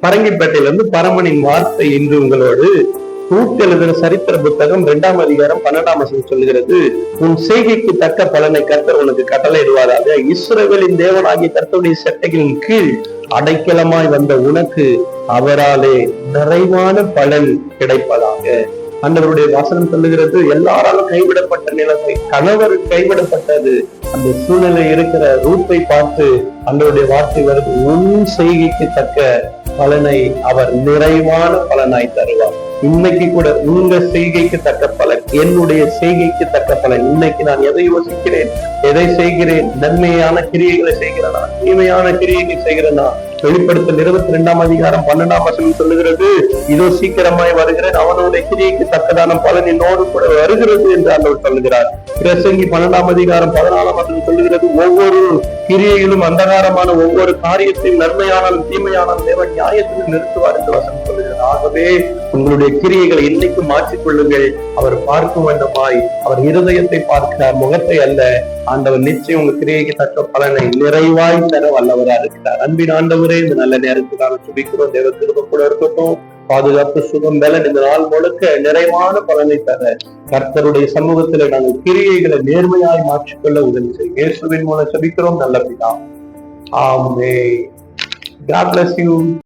பரங்கிப்பேட்டையிலிருந்து பரமனின் வார்த்தை இன்று உங்களோடு. ரூத் எழுதின சரித்திர புத்தகம் 2ஆம் அதிகாரம் 12ஆம் வசனம் சொல்லுகிறது, உன் செய்கைக்கு தக்க பலனை கர்த்தர் உனக்கு கட்டளையிடுவாராக. இஸ்ரவேலின் தேவனாகிய கர்த்தருடைய சட்டைகளின் கீழ் அடைக்கலமாய் வந்த உனக்கு அவராலே நிறைவான பலன் கிடைப்பதாக. ஆண்டவருடைய வாசனம் சொல்லுகிறது, எல்லாராலும் கைவிடப்பட்ட நிலைமை, கணவர் கைவிடப்பட்டது, அந்த சூழ்நிலை இருக்கிற ரூத்தை பார்த்து ஆண்டவருடைய வார்த்தை வருது, உன் செய்கைக்கு தக்க பலனை அவர் நிறைவான பலனாய் தருவார். இன்னைக்கு கூட உங்க செய்கைக்கு தக்க பலன், என்னுடைய செய்கைக்கு தக்க பலன். இன்னைக்கு நான் எதை யோசிக்கிறேன், எதை செய்கிறேன், நன்மையான கிரியைகளை செய்கிறேனா, தீமையான கிரியைகளை செய்கிறேனா? வெளிப்படுத்தல் 22ஆம் அதிகாரம் 12ஆம் வசனம் சொல்லுகிறது, இதோ சீக்கிரமாய் வருகிறேன், அவனுடைய கிரியைக்கு தக்கதான பலன் என்னோடு கூட வருகிறது என்று ஆண்டவர் சொல்லுகிறார். பிரசங்கி 12ஆம் அதிகாரம் 14ஆம் வசனம் சொல்லுகிறது, ஒவ்வொரு கிரியையிலும் அந்தகாரமான ஒவ்வொரு காரியத்தையும் நன்மையானாலும் தீமையானாலும் தேவன் நியாயத்தில் நிறுத்துவார் என்று வசனம் சொல்லுகிறார். ஆகவே உங்களுடைய கிரியைகளை இன்னைக்கு மாற்றிக்கொள்ளுங்கள். அவர் பார்க்கும் வண்ணமாய் அவர் இருதயத்தை பார்க்கிறார், முகத்தை அல்ல. ஆண்டவர் நிச்சயம் உங்க கிரியைக்கு தக்க பலனை நிறைவாய் தர வல்லவரா இருக்கிறார். அன்பின் ஆண்டவரே, இந்த நல்ல நேரத்துக்கான சுபிக்கிறோம். தேவ கிருபை கூட இருக்கட்டும். பாதுகாப்பு, சுகம், பலன் இந்த நாள் முழுக்க நிறைவான பலனை தர கர்த்தருடைய சமூகத்துல நாங்கள் கிரியைகளை நேர்மையாய் மாற்றிக்கொள்ள உதவி செய்யும். இயேசுவின் மூலம் சுபிக்கிறோம் நல்ல பிதா. ஆமென். God bless you.